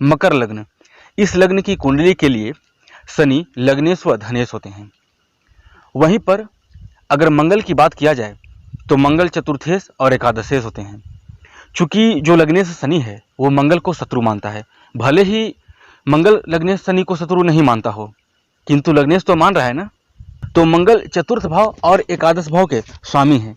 मकर लग्न, इस लग्न की कुंडली के लिए शनि लग्नेश व धनेश होते हैं। वहीं पर अगर मंगल की बात किया जाए तो मंगल चतुर्थेश और एकादशेश होते हैं। चूंकि जो लग्नेश शनि है वो मंगल को शत्रु मानता है, भले ही मंगल लग्नेश शनि को शत्रु नहीं मानता हो, किंतु लग्नेश तो मान रहा है ना। तो मंगल चतुर्थ भाव और एकादश भाव के स्वामी हैं।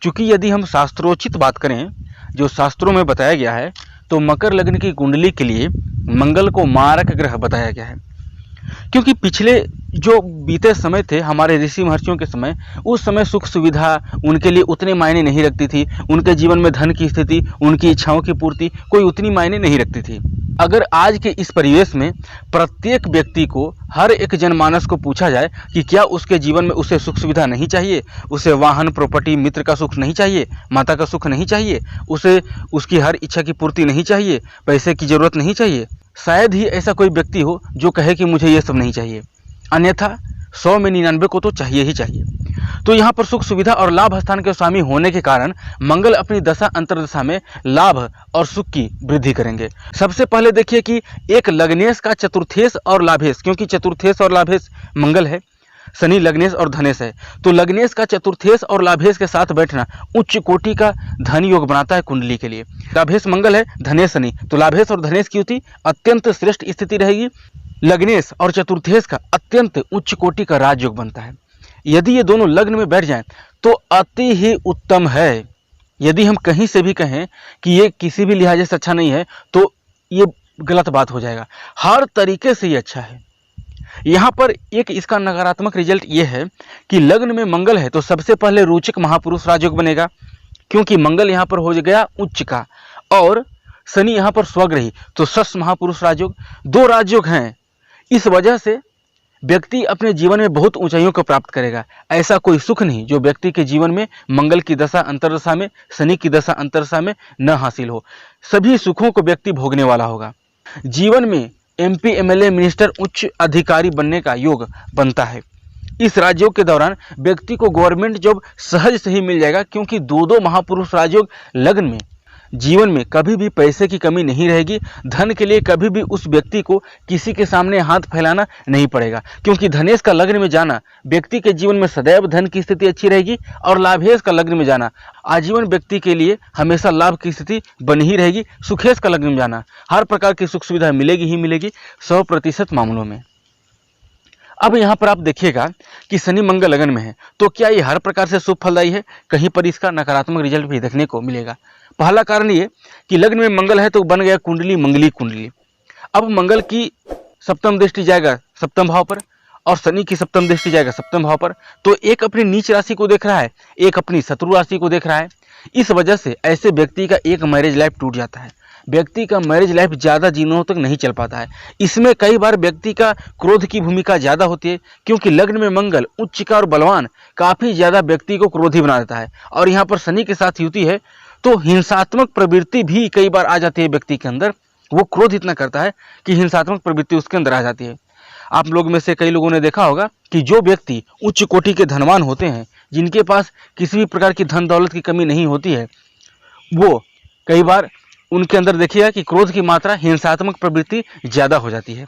चूंकि यदि हम शास्त्रोचित बात करें, जो शास्त्रों में बताया गया है, तो मकर लग्न की कुंडली के लिए मंगल को मारक ग्रह बताया गया है। क्योंकि पिछले जो बीते समय थे हमारे ऋषि महर्षियों के समय, उस समय सुख सुविधा उनके लिए उतने मायने नहीं रखती थी। उनके जीवन में धन की स्थिति, उनकी इच्छाओं की पूर्ति कोई उतनी मायने नहीं रखती थी। अगर आज के इस परिवेश में प्रत्येक व्यक्ति को, हर एक जनमानस को पूछा जाए कि क्या उसके जीवन में उसे सुख सुविधा नहीं चाहिए, उसे वाहन प्रॉपर्टी मित्र का सुख नहीं चाहिए, माता का सुख नहीं चाहिए, उसे उसकी हर इच्छा की पूर्ति नहीं चाहिए, पैसे की जरूरत नहीं चाहिए, शायद ही ऐसा कोई व्यक्ति हो जो कहे कि मुझे ये सब नहीं चाहिए। अन्यथा 100 में 99 को तो चाहिए ही चाहिए। तो यहाँ पर सुख सुविधा और लाभ स्थान के स्वामी होने के कारण मंगल अपनी दशा अंतरदशा में लाभ और सुख की वृद्धि करेंगे। सबसे पहले देखिए कि एक लग्नेश का चतुर्थेश और लाभेश, क्योंकि चतुर्थेश और लाभेश मंगल है, शनि लग्नेश और धनेश है, तो लग्नेश का चतुर्थेश और लाभेश के साथ बैठना उच्च कोटि का धन योग बनाता है कुंडली के लिए। लाभेश मंगल है, धनेश शनि, तो लाभेश और धनेश की युति अत्यंत श्रेष्ठ स्थिति रहेगी। लग्नेश और चतुर्थेश का अत्यंत उच्च कोटि का राजयोग बनता है। यदि ये दोनों लग्न में बैठ जाएं तो अति ही उत्तम है। यदि हम कहीं से भी कहें कि ये किसी भी लिहाजे से अच्छा नहीं है तो ये गलत बात हो जाएगा। हर तरीके से ये अच्छा है। यहाँ पर एक इसका नकारात्मक रिजल्ट ये है कि लग्न में मंगल है तो सबसे पहले रोचक महापुरुष राजयोग बनेगा, क्योंकि मंगल यहाँ पर हो गया उच्च का और शनि यहाँ पर स्वग्रही, तो षष्ठ महापुरुष राजयोग, दो राजयोग हैं। इस वजह से व्यक्ति अपने जीवन में बहुत ऊंचाइयों को प्राप्त करेगा। ऐसा कोई सुख नहीं जो व्यक्ति के जीवन में मंगल की दशा अंतरदशा में, शनि की दशा अंतरदशा में न हासिल हो। सभी सुखों को व्यक्ति भोगने वाला होगा। जीवन में MP MLA मिनिस्टर उच्च अधिकारी बनने का योग बनता है। इस राजयोग के दौरान व्यक्ति को गवर्नमेंट जॉब सहज से ही मिल जाएगा, क्योंकि दो महापुरुष राजयोग लग्न में जीवन में कभी भी पैसे की कमी नहीं रहेगी। धन के लिए कभी भी उस व्यक्ति को किसी के सामने हाथ फैलाना नहीं पड़ेगा, क्योंकि धनेश का लग्न में जाना व्यक्ति के जीवन में सदैव धन की स्थिति अच्छी रहेगी और लाभेश का लग्न में जाना आजीवन व्यक्ति के लिए हमेशा लाभ की स्थिति बनी ही रहेगी। सुखेश का लग्न में जाना हर प्रकार की सुख सुविधा मिलेगी ही मिलेगी 100% मामलों में। अब यहाँ पर आप देखिएगा कि शनि मंगल लग्न में है, तो क्या ये हर प्रकार से शुभ फलदायी है? कहीं पर इसका नकारात्मक रिजल्ट भी देखने को मिलेगा। पहला कारण ये कि लग्न में मंगल है तो बन गया कुंडली मंगली कुंडली। अब मंगल की सप्तम दृष्टि जाएगा सप्तम भाव पर और शनि की सप्तम दृष्टि जाएगा सप्तम भाव पर, तो एक अपनी नीच राशि को देख रहा है, एक अपनी शत्रु राशि को देख रहा है। इस वजह से ऐसे व्यक्ति का एक मैरिज लाइफ टूट जाता है। व्यक्ति का मैरिज लाइफ ज़्यादा दिनों तक नहीं चल पाता है। इसमें कई बार व्यक्ति का क्रोध की भूमिका ज़्यादा होती है, क्योंकि लग्न में मंगल उच्च का और बलवान काफ़ी ज़्यादा व्यक्ति को क्रोधी बना देता है। और यहाँ पर शनि के साथ युति है तो हिंसात्मक प्रवृत्ति भी कई बार आ जाती है व्यक्ति के अंदर। वो क्रोध इतना करता है कि हिंसात्मक प्रवृत्ति उसके अंदर आ जाती है। आप लोग में से कई लोगों ने देखा होगा कि जो व्यक्ति उच्च कोटि के धनवान होते हैं, जिनके पास किसी भी प्रकार की धन दौलत की कमी नहीं होती है, वो कई बार उनके अंदर देखिएगा कि क्रोध की मात्रा, हिंसात्मक प्रवृत्ति ज़्यादा हो जाती है।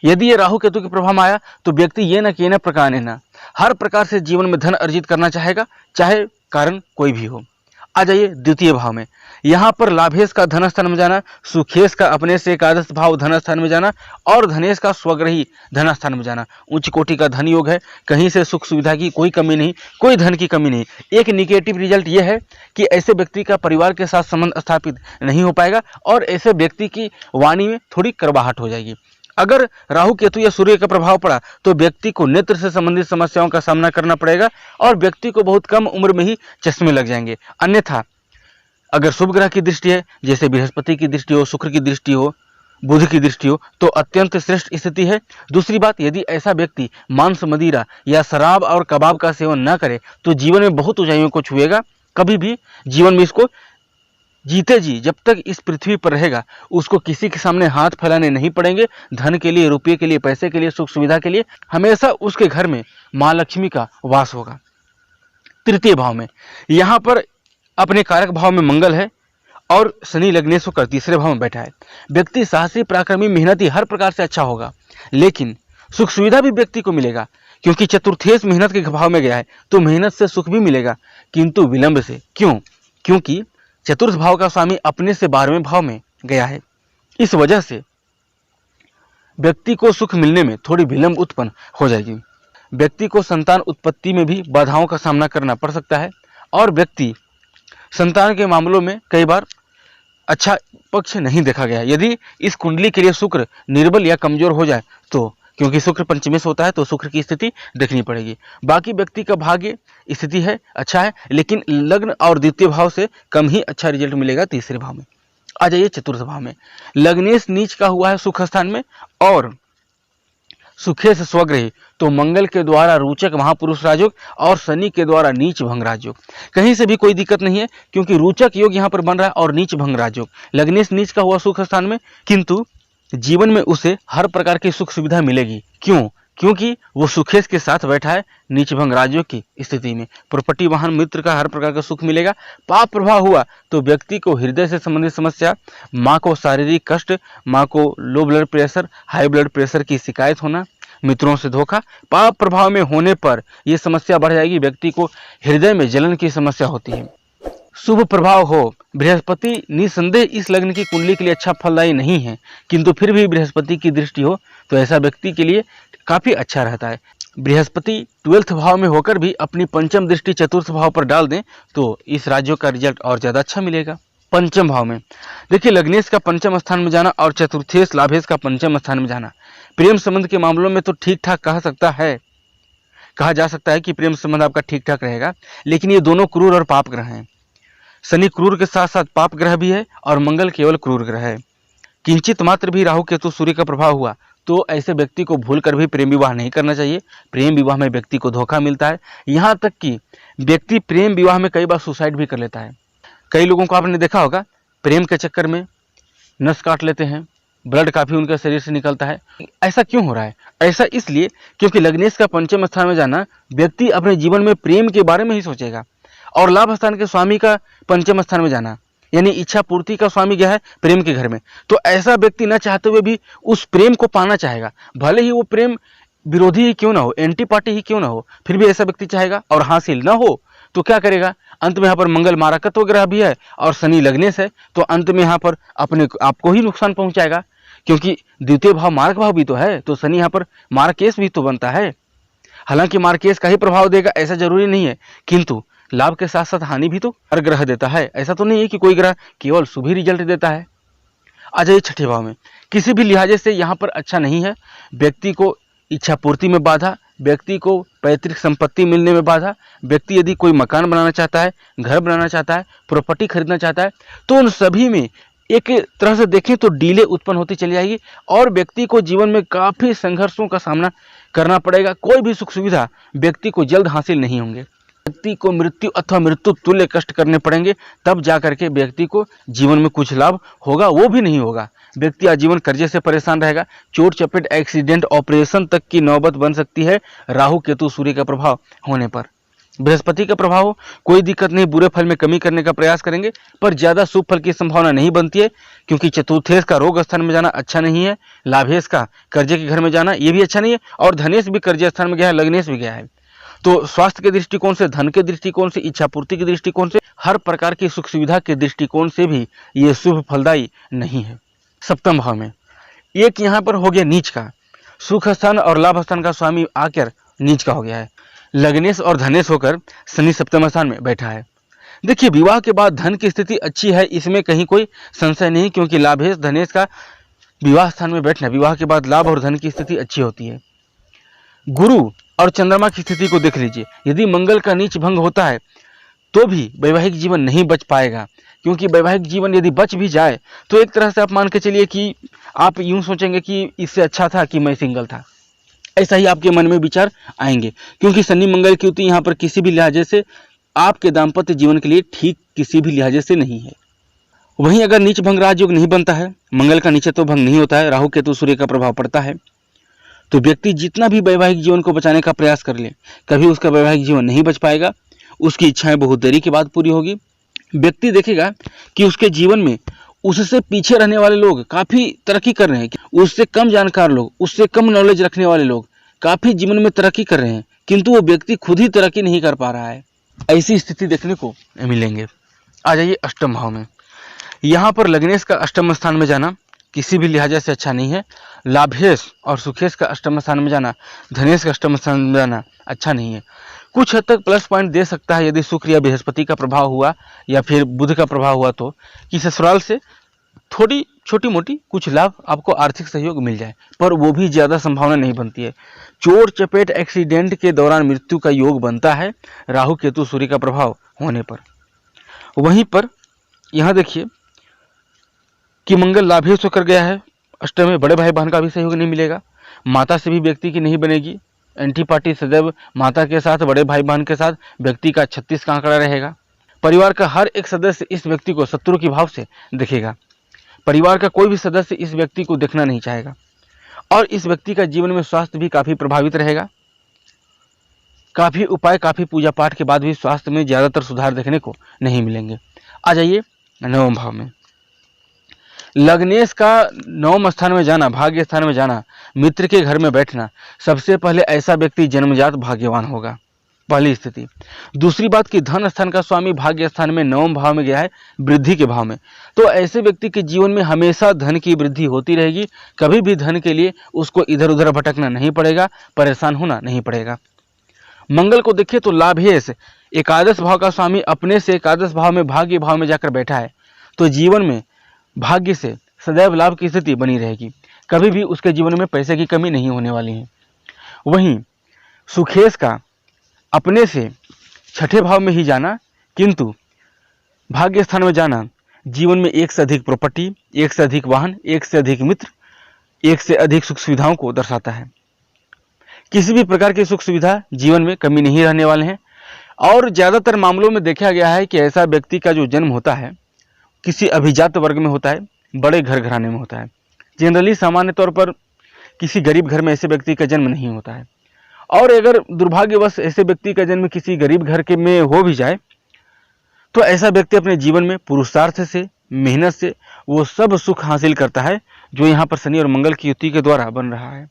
यदि ये राहु केतु के प्रभाव में आया तो व्यक्ति ये न कि न प्रकार न हर प्रकार से जीवन में धन अर्जित करना चाहेगा, चाहे कारण कोई भी हो। आ जाइए द्वितीय भाव में। यहाँ पर लाभेश का धन स्थान में जाना, सुखेश का अपने से एकादश भाव धन स्थान में जाना और धनेश का स्वग्रही धन स्थान में जाना उच्च कोटि का धन योग है। कहीं से सुख सुविधा की कोई कमी नहीं, कोई धन की कमी नहीं। एक निगेटिव रिजल्ट ये है कि ऐसे व्यक्ति का परिवार के साथ संबंध स्थापित नहीं हो पाएगा और ऐसे व्यक्ति की वाणी में थोड़ी कड़वाहट हो जाएगी। अगर राहु केतु या सूर्य का प्रभाव पड़ा तो व्यक्ति को नेत्र से संबंधित समस्याओं का सामना करना पड़ेगा और व्यक्ति को बहुत कम उम्र में ही चश्मे लग जाएंगे। अन्यथा अगर शुभ ग्रह की दृष्टि है, जैसे बृहस्पति की दृष्टि हो, शुक्र की दृष्टि हो, बुध की दृष्टि हो, तो अत्यंत श्रेष्ठ स्थिति है। दूसरी बात, यदि ऐसा व्यक्ति मांस मदिरा या शराब और कबाब का सेवन न करे तो जीवन में बहुत ऊंचाइयों को छुएगा। कभी भी जीवन में इसको जीते जी जब तक इस पृथ्वी पर रहेगा उसको किसी के सामने हाथ फैलाने नहीं पड़ेंगे। धन के लिए, रुपये के लिए, पैसे के लिए, सुख सुविधा के लिए हमेशा उसके घर में माँ लक्ष्मी का वास होगा। तृतीय भाव में यहाँ पर अपने कारक भाव में मंगल है और शनि लग्नेश होकर तीसरे भाव में बैठा है। व्यक्ति साहसी, पराक्रमी, मेहनती, हर प्रकार से अच्छा होगा, लेकिन सुख सुविधा भी व्यक्ति को मिलेगा, क्योंकि चतुर्थेश मेहनत के भाव में गया है, तो मेहनत से सुख भी मिलेगा, किंतु विलंब से। क्यों? क्योंकि चतुर्थ भाव का स्वामी अपने से 12वें भाव में गया है। इस वजह से व्यक्ति को सुख मिलने में थोड़ी विलंब उत्पन्न हो जाएगी। व्यक्ति को संतान उत्पत्ति में भी बाधाओं का सामना करना पड़ सकता है, और व्यक्ति संतान के मामलों में कई बार अच्छा पक्ष नहीं देखा गया। यदि इस कुंडली के लिए शुक्र निर्बल या कमजोर हो जाए तो, क्योंकि शुक्र पंचमेश होता है, तो शुक्र की स्थिति देखनी पड़ेगी। बाकी व्यक्ति का भाग्य स्थिति है, अच्छा है, लेकिन लग्न और द्वितीय भाव से कम ही अच्छा रिजल्ट मिलेगा तीसरे भाव में। आ जाइए चतुर्थ भाव में। लग्नेश नीच का हुआ है सुख स्थान में, और सुखेश स्वग्रही, तो मंगल के द्वारा रोचक महापुरुष राजयोग और शनि के द्वारा नीच भंग राजयोग। कहीं से भी कोई दिक्कत नहीं है, क्योंकि रोचक योग यहाँ पर बन रहा है और नीच भंग राजयोग। लग्नेश नीच का हुआ सुख स्थान में, किंतु जीवन में उसे हर प्रकार की सुख सुविधा मिलेगी। क्यों? क्योंकि वो सुखेश के साथ बैठा है नीच भंग राजयोग की स्थिति में। प्रॉपर्टी, वाहन, मित्र का हर प्रकार का सुख मिलेगा। पाप प्रभाव हुआ तो व्यक्ति को हृदय से संबंधित समस्या, माँ को शारीरिक कष्ट, माँ को low blood pressure, high blood pressure की शिकायत होना, मित्रों से धोखा। पाप प्रभाव में होने पर यह समस्या बढ़ जाएगी, व्यक्ति को हृदय में जलन की समस्या होती है। शुभ प्रभाव हो, बृहस्पति निसंदेह इस लग्न की कुंडली के लिए अच्छा फलदायी नहीं है, किंतु फिर भी बृहस्पति की दृष्टि हो तो ऐसा व्यक्ति के लिए काफी अच्छा रहता है। बृहस्पति 12th भाव में होकर भी अपनी पंचम दृष्टि चतुर्थ भाव पर डाल दें तो इस राज्य का रिजल्ट और ज्यादा अच्छा मिलेगा। पंचम भाव में देखिए, लग्नेश का पंचम स्थान में जाना और चतुर्थेश लाभेश का पंचम स्थान में जाना, प्रेम संबंध के मामलों में तो ठीक ठाक कहा जा सकता है कि प्रेम संबंध आपका ठीक ठाक रहेगा, लेकिन ये दोनों क्रूर और पाप ग्रह हैं। शनि क्रूर के साथ साथ पाप ग्रह भी है और मंगल केवल क्रूर ग्रह है। किंचित मात्र भी राहु केतु सूर्य का प्रभाव हुआ तो ऐसे व्यक्ति को भूल कर भी प्रेम विवाह नहीं करना चाहिए। प्रेम विवाह में व्यक्ति को धोखा मिलता है, यहाँ तक कि व्यक्ति प्रेम विवाह में कई बार सुसाइड भी कर लेता है। कई लोगों को आपने देखा होगा, प्रेम के चक्कर में नस काट लेते हैं, ब्लड काफी उनके शरीर से निकलता है। ऐसा क्यों हो रहा है? ऐसा इसलिए क्योंकि लग्नेश का पंचम स्थान में जाना, व्यक्ति अपने जीवन में प्रेम के बारे में ही सोचेगा, और लाभ स्थान के स्वामी का पंचम स्थान में जाना यानी इच्छा पूर्ति का स्वामी गया है प्रेम के घर में, तो ऐसा व्यक्ति न चाहते हुए भी उस प्रेम को पाना चाहेगा, भले ही वो प्रेम विरोधी ही क्यों ना हो, एंटी पार्टी ही क्यों ना हो, फिर भी ऐसा व्यक्ति चाहेगा। और हासिल न हो तो क्या करेगा? अंत में यहाँ पर मंगल मारकत्व ग्रह भी है और शनि लग्नेश है, तो अंत में यहाँ पर अपने आपको ही नुकसान पहुंचाएगा, क्योंकि द्वितीय भाव मारक भाव भी तो है, तो शनि यहाँ पर मारकेश भी तो बनता है। हालांकि मारकेश का ही प्रभाव देगा ऐसा जरूरी नहीं है, किंतु लाभ के साथ साथ हानि भी तो हर ग्रह देता है। ऐसा तो नहीं है कि कोई ग्रह केवल शुभ ही रिजल्ट देता है। आ जाइए छठे भाव में। किसी भी लिहाजे से यहाँ पर अच्छा नहीं है। व्यक्ति को इच्छा पूर्ति में बाधा, व्यक्ति को पैतृक संपत्ति मिलने में बाधा, व्यक्ति यदि कोई मकान बनाना चाहता है, घर बनाना चाहता है, प्रॉपर्टी खरीदना चाहता है, तो उन सभी में एक तरह से देखें तो डीले उत्पन्न होती चली जाएगी और व्यक्ति को जीवन में काफी संघर्षों का सामना करना पड़ेगा। कोई भी सुख सुविधा व्यक्ति को जल्द हासिल नहीं होंगे। व्यक्ति को मृत्यु अथवा मृत्यु तुल्य कष्ट करने पड़ेंगे, तब जाकर के व्यक्ति को जीवन में कुछ लाभ होगा, वो भी नहीं होगा। व्यक्ति आजीवन कर्जे से परेशान रहेगा। चोट चपेट, एक्सीडेंट, ऑपरेशन तक की नौबत बन सकती है राहु केतु सूर्य का प्रभाव होने पर। बृहस्पति का प्रभाव हो, कोई दिक्कत नहीं, बुरे फल में कमी करने का प्रयास करेंगे, पर ज्यादा शुभ फल की संभावना नहीं बनती है, क्योंकि चतुर्थेश का रोग स्थान में जाना अच्छा नहीं है, लाभेश का कर्जे के घर में जाना ये भी अच्छा नहीं है, और धनेश भी कर्जे स्थान में गया है, लग्नेश भी गया है। तो स्वास्थ्य के दृष्टिकोण से, धन के दृष्टिकोण से, इच्छा पूर्ति के दृष्टिकोण से, हर प्रकार की सुख सुविधा के दृष्टिकोण से भी ये शुभ फलदायी नहीं है। सप्तम भाव में एक यहाँ पर हो गया नीच का, सुख स्थान और लाभ स्थान का स्वामी आकर नीच का हो गया है। लग्नेश और धनेश होकर शनि सप्तम स्थान में बैठा है। देखिए, विवाह के बाद धन की स्थिति अच्छी है, इसमें कहीं कोई संशय नहीं, क्योंकि लाभेश धनेश का विवाह स्थान में बैठना, विवाह के बाद लाभ और धन की स्थिति अच्छी होती है। गुरु और चंद्रमा की स्थिति को देख लीजिए, यदि मंगल का नीच भंग होता है तो भी वैवाहिक जीवन नहीं बच पाएगा, क्योंकि वैवाहिक जीवन यदि बच भी जाए तो एक तरह से आप मान के चलिए कि आप यूं सोचेंगे कि इससे अच्छा था कि मैं सिंगल था, ऐसा ही आपके मन में विचार आएंगे, क्योंकि शनि मंगल की युति यहाँ पर किसी भी लिहाजे से आपके दाम्पत्य जीवन के लिए ठीक किसी भी लिहाजे से नहीं है। वहीं अगर नीच भंग राजयोग नहीं बनता है, मंगल का नीचत्व भंग नहीं होता है, राहु केतु सूर्य का प्रभाव पड़ता है, तो व्यक्ति जितना भी वैवाहिक जीवन को बचाने का प्रयास कर ले, कभी उसका वैवाहिक जीवन नहीं बच पाएगा। उसकी इच्छाएं बहुत देरी के बाद पूरी होगी। व्यक्ति देखेगा कि उसके जीवन में उससे पीछे रहने वाले लोग काफ़ी तरक्की कर रहे हैं, उससे कम जानकार लोग, उससे कम नॉलेज रखने वाले लोग काफ़ी जीवन में तरक्की कर रहे हैं, किंतु वो व्यक्ति खुद ही तरक्की नहीं कर पा रहा है। ऐसी स्थिति देखने को मिलेंगे। आ जाइए अष्टम भाव में। यहाँ पर लग्नेश का अष्टम स्थान में जाना किसी भी लिहाजा से अच्छा नहीं है। लाभेश और सुखेश का अष्टम स्थान में जाना, धनेश का अष्टम स्थान में जाना अच्छा नहीं है। कुछ हद तक प्लस पॉइंट दे सकता है यदि शुक्र या बृहस्पति का प्रभाव हुआ या फिर बुध का प्रभाव हुआ, तो कि ससुराल से थोड़ी छोटी मोटी कुछ लाभ आपको आर्थिक सहयोग मिल जाए, पर वो भी ज़्यादा संभावना नहीं बनती है। चोट चपेट एक्सीडेंट के दौरान मृत्यु का योग बनता है राहु केतु सूर्य का प्रभाव होने पर। वहीं पर यहाँ देखिए कि मंगल लाभेश होकर गया है अष्टम में, बड़े भाई बहन का भी सहयोग नहीं मिलेगा, माता से भी व्यक्ति की नहीं बनेगी। एंटी पार्टी सदैव माता के साथ, बड़े भाई बहन के साथ व्यक्ति का 36 का आंकड़ा रहेगा। परिवार का हर एक सदस्य इस व्यक्ति को शत्रु के भाव से देखेगा। परिवार का कोई भी सदस्य इस व्यक्ति को देखना नहीं चाहेगा और इस व्यक्ति का जीवन में स्वास्थ्य भी काफ़ी प्रभावित रहेगा। काफ़ी उपाय, काफ़ी पूजा पाठ के बाद भी स्वास्थ्य में ज़्यादातर सुधार देखने को नहीं मिलेंगे। आ जाइए नवम भाव में। लग्नेश का नवम स्थान में जाना, भाग्य स्थान में जाना, मित्र के घर में बैठना, सबसे पहले ऐसा व्यक्ति जन्मजात भाग्यवान होगा, पहली स्थिति। दूसरी बात कि धन स्थान का स्वामी भाग्य स्थान में नवम भाव में गया है, वृद्धि के भाव में, तो ऐसे व्यक्ति के जीवन में हमेशा धन की वृद्धि होती रहेगी। कभी भी धन के लिए उसको इधर उधर भटकना नहीं पड़ेगा, परेशान होना नहीं पड़ेगा। मंगल को देखिए तो लाभेश एकादश भाव का स्वामी अपने से एकादश भाव में भाग्य भाव में जाकर बैठा है, तो जीवन में भाग्य से सदैव लाभ की स्थिति बनी रहेगी। कभी भी उसके जीवन में पैसे की कमी नहीं होने वाली है। वहीं सुखेश का अपने से छठे भाव में ही जाना, किंतु भाग्य स्थान में जाना जीवन में एक से अधिक प्रॉपर्टी, एक से अधिक वाहन, एक से अधिक मित्र, एक से अधिक सुख सुविधाओं को दर्शाता है। किसी भी प्रकार की सुख सुविधा जीवन में कमी नहीं रहने वाले हैं। और ज़्यादातर मामलों में देखा गया है कि ऐसा व्यक्ति का जो जन्म होता है किसी अभिजात वर्ग में होता है, बड़े घर घराने में होता है। जनरली सामान्य तौर पर किसी गरीब घर में ऐसे व्यक्ति का जन्म नहीं होता है। और अगर दुर्भाग्यवश ऐसे व्यक्ति का जन्म किसी गरीब घर के में हो भी जाए, तो ऐसा व्यक्ति अपने जीवन में पुरुषार्थ से, मेहनत से वो सब सुख हासिल करता है जो यहाँ पर शनि और मंगल की युति के द्वारा बन रहा है।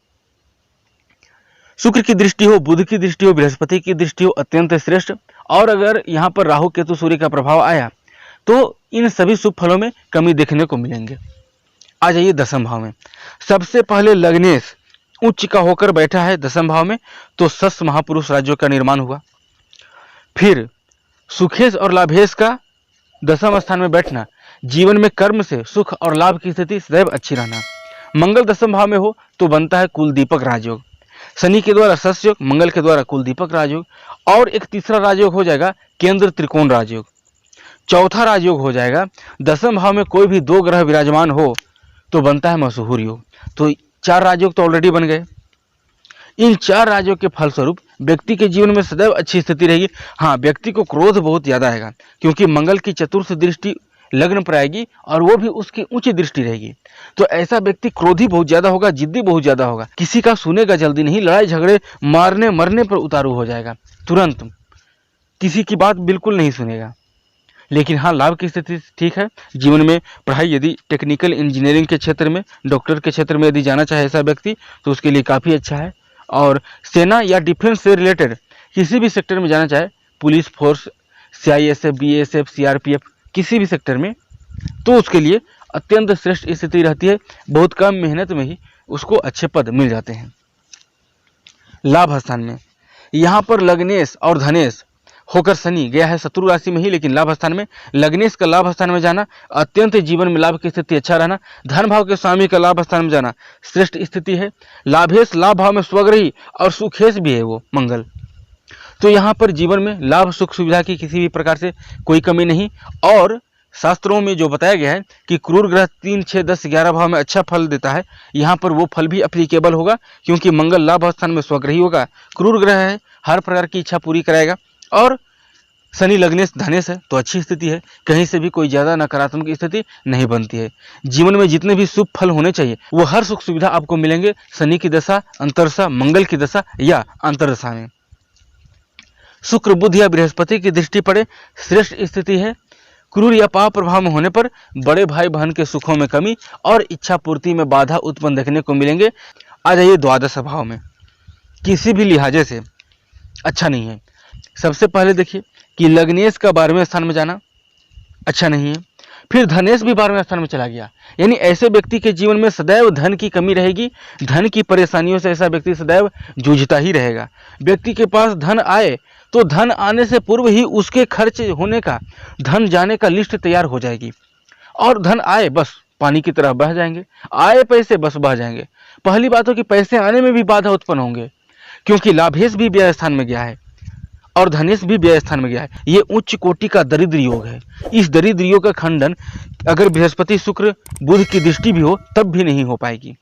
शुक्र की दृष्टि हो, बुध की दृष्टि हो, बृहस्पति की दृष्टि हो, अत्यंत श्रेष्ठ। और अगर यहाँ पर राहु केतु सूर्य का प्रभाव आया तो इन सभी शुभ फलों में कमी देखने को मिलेंगे। आ जाइए दसम भाव में। सबसे पहले लग्नेश उच्च का होकर बैठा है दसम भाव में, तो 6 महापुरुष राज्यों का निर्माण हुआ। फिर सुखेश और लाभेश का दसम स्थान में बैठना, जीवन में कर्म से सुख और लाभ की स्थिति सदैव अच्छी रहना। मंगल दसम भाव में हो तो बनता है कुल दीपक राजयोग। शनि के द्वारा शस्य योग, मंगल के द्वारा कुल दीपक राजयोग, और एक तीसरा राजयोग हो जाएगा केंद्र त्रिकोण राजयोग। चौथा राजयोग हो जाएगा दसम भाव में कोई भी 2 ग्रह विराजमान हो तो बनता है मशहूर योग। तो 4 राजयोग तो ऑलरेडी बन गए। इन 4 राजयोग के फलस्वरूप व्यक्ति के जीवन में सदैव अच्छी स्थिति रहेगी। हाँ, व्यक्ति को क्रोध बहुत ज़्यादा आएगा क्योंकि मंगल की चतुर्थ दृष्टि लग्न पर आएगी और वो भी उसकी ऊंची दृष्टि रहेगी। तो ऐसा व्यक्ति क्रोधी बहुत ज़्यादा होगा, जिद्दी बहुत ज़्यादा होगा, किसी का सुनेगा जल्दी नहीं, लड़ाई झगड़े मारने मरने पर उतारू हो जाएगा, तुरंत किसी की बात बिल्कुल नहीं सुनेगा। लेकिन हाँ, लाभ की स्थिति ठीक है। जीवन में पढ़ाई यदि टेक्निकल इंजीनियरिंग के क्षेत्र में, डॉक्टर के क्षेत्र में यदि जाना चाहे ऐसा व्यक्ति तो उसके लिए काफ़ी अच्छा है। और सेना या डिफेंस से रिलेटेड किसी भी सेक्टर में जाना चाहे, police force, CISF, BSF, CRPF, किसी भी सेक्टर में, तो उसके लिए अत्यंत श्रेष्ठ स्थिति रहती है। बहुत कम मेहनत में ही उसको अच्छे पद मिल जाते हैं। लाभ स्थान में यहाँ पर लग्नेश और धनेश होकर शनि गया है शत्रु राशि में ही, लेकिन लाभ स्थान में लग्नेश का लाभ स्थान में जाना, अत्यंत जीवन में लाभ की स्थिति अच्छा रहना। धन भाव के स्वामी का लाभ स्थान में जाना श्रेष्ठ स्थिति है। लाभेश लाभ भाव में स्वग्रही और सुखेश भी है वो मंगल, तो यहाँ पर जीवन में लाभ सुख सुविधा की किसी भी प्रकार से कोई कमी नहीं। और शास्त्रों में जो बताया गया है कि क्रूर ग्रह 3, 6, 10, 11 भाव में अच्छा फल देता है, यहाँ पर वो फल भी एप्लीकेबल होगा क्योंकि मंगल लाभ स्थान में स्वग्रही होगा, क्रूर ग्रह है, हर प्रकार की इच्छा पूरी कराएगा। और शनि लग्नेश धनेश है तो अच्छी स्थिति है, कहीं से भी कोई ज़्यादा नकारात्मक स्थिति नहीं बनती है। जीवन में जितने भी शुभ फल होने चाहिए वो हर सुख सुविधा आपको मिलेंगे शनि की दशा, अंतरदशा, मंगल की दशा या अंतरदशा में। शुक्र बुध या बृहस्पति की दृष्टि पड़े श्रेष्ठ स्थिति है। क्रूर या पाप प्रभाव में होने पर बड़े भाई बहन के सुखों में कमी और इच्छा पूर्ति में बाधा उत्पन्न देखने को मिलेंगे। आ जाइए द्वादश भाव में, किसी भी लिहाजे से अच्छा नहीं है। सबसे पहले देखिए कि लग्नेश का 12वें स्थान में जाना अच्छा नहीं है। फिर धनेश भी 12वें स्थान में चला गया, यानी ऐसे व्यक्ति के जीवन में सदैव धन की कमी रहेगी। धन की परेशानियों से ऐसा व्यक्ति सदैव जूझता ही रहेगा। व्यक्ति के पास धन आए तो धन आने से पूर्व ही उसके खर्च होने का, धन जाने का लिस्ट तैयार हो जाएगी, और धन आए बस पानी की तरह बह जाएंगे, आए पैसे बस बह जाएंगे। पहली बात हो कि पैसे आने में भी बाधा उत्पन्न होंगे, क्योंकि लाभेश भी व्यय स्थान में गया है और धनेश भी व्यय स्थान में गया है। ये उच्च कोटि का दरिद्र योग है। इस दरिद्र योग का खंडन अगर बृहस्पति शुक्र बुध की दृष्टि भी हो तब भी नहीं हो पाएगी,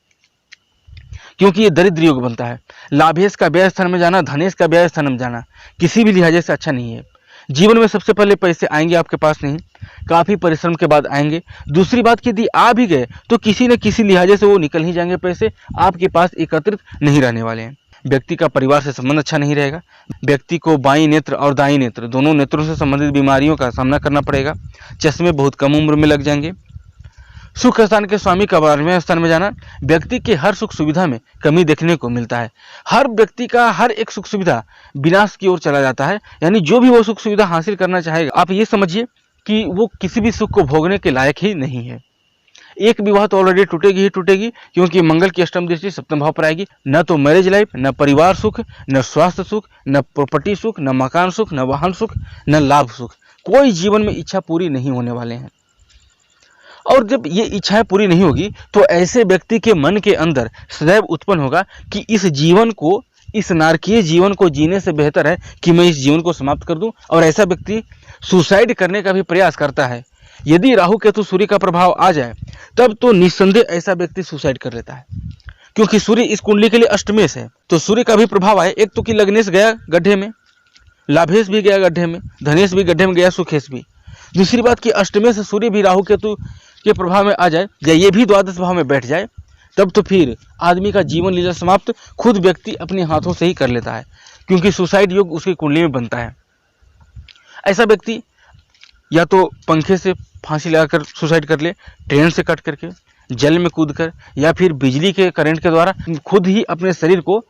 क्योंकि ये दरिद्र योग बनता है। लाभेश का व्यय स्थान में जाना, धनेश का व्यय स्थान में जाना किसी भी लिहाजे से अच्छा नहीं है। जीवन में सबसे पहले पैसे आएंगे आपके पास नहीं, काफ़ी परिश्रम के बाद आएंगे। दूसरी बात कि यदि आ भी गए तो किसी न किसी लिहाजे से वो निकल ही जाएंगे, पैसे आपके पास एकत्रित नहीं रहने वाले हैं। व्यक्ति का परिवार से संबंध अच्छा नहीं रहेगा। व्यक्ति को बाईं नेत्र और दाईं नेत्र दोनों नेत्रों से संबंधित बीमारियों का सामना करना पड़ेगा। चश्मे बहुत कम उम्र में लग जाएंगे। सुख स्थान के स्वामी का 12वें स्थान में जाना व्यक्ति के हर सुख सुविधा में कमी देखने को मिलता है। हर व्यक्ति का हर एक सुख सुविधा विनाश की ओर चला जाता है, यानी जो भी वो सुख सुविधा हासिल करना चाहेगा, आप ये समझिए कि वो किसी भी सुख को भोगने के लायक ही नहीं है। एक विवाह तो ऑलरेडी टूटेगी ही टूटेगी, क्योंकि मंगल की अष्टम दृष्टि सप्तम भाव पर आएगी। न तो मैरिज लाइफ, न परिवार सुख, न स्वास्थ्य सुख, न प्रॉपर्टी सुख, न मकान सुख, न वाहन सुख, न लाभ सुख, कोई जीवन में इच्छा पूरी नहीं होने वाले हैं। और जब ये इच्छाएं पूरी नहीं होगी तो ऐसे व्यक्ति के मन के अंदर सदैव उत्पन्न होगा कि इस जीवन को, इस नारकीय जीवन को जीने से बेहतर है कि मैं इस जीवन को समाप्त कर दूं। और ऐसा व्यक्ति सुसाइड करने का भी प्रयास करता है। यदि राहु केतु सूर्य का प्रभाव आ जाए तब तो निस्संदेह ऐसा व्यक्ति सुसाइड कर लेता है, क्योंकि सूर्य इस कुंडली के लिए अष्टमेश है। तो सूर्य का भी प्रभाव आए, एक तो कि लग्नेश गया गड्ढे में, लाभेश भी गया गड्ढे में, धनेश भी गड्ढे में गया, सुखेश भी। दूसरी बात कि अष्टमेश सूर्य भी राहु केतु के प्रभाव में आ जाए या ये भी द्वादश भाव में बैठ जाए, तब तो फिर आदमी का जीवन लीला समाप्त खुद व्यक्ति अपने हाथों से ही कर लेता है, क्योंकि सुसाइड योग उसकी कुंडली में बनता है। ऐसा व्यक्ति या तो पंखे से फांसी लगाकर सुसाइड कर ले, ट्रेन से कट करके, जल में कूदकर, या फिर बिजली के करंट के द्वारा खुद ही अपने शरीर को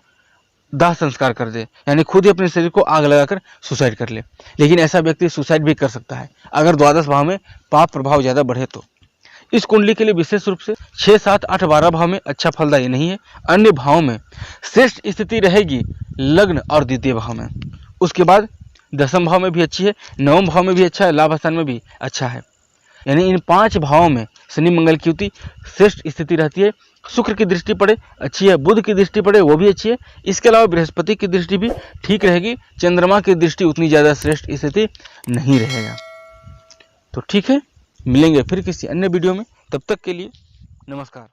दाह संस्कार कर दे, यानी खुद ही अपने शरीर को आग लगाकर सुसाइड कर ले। लेकिन ऐसा व्यक्ति सुसाइड भी कर सकता है अगर द्वादश भाव में पाप प्रभाव ज़्यादा बढ़े तो। इस कुंडली के लिए विशेष रूप से 6, 7, 8, 12 भाव में अच्छा फलदायी नहीं है। अन्य भाव में श्रेष्ठ स्थिति रहेगी लग्न और द्वितीय भाव में। उसके बाद दसम भाव में भी अच्छी है, नवम भाव में भी अच्छा है, लाभ स्थान में भी अच्छा है। यानी इन 5 भावों में शनि मंगल की युति श्रेष्ठ स्थिति रहती है। शुक्र की दृष्टि पड़े अच्छी है, बुध की दृष्टि पड़े वो भी अच्छी है। इसके अलावा बृहस्पति की दृष्टि भी ठीक रहेगी। चंद्रमा की दृष्टि उतनी ज़्यादा श्रेष्ठ स्थिति नहीं रहेगा। तो ठीक है, मिलेंगे फिर किसी अन्य वीडियो में। तब तक के लिए नमस्कार।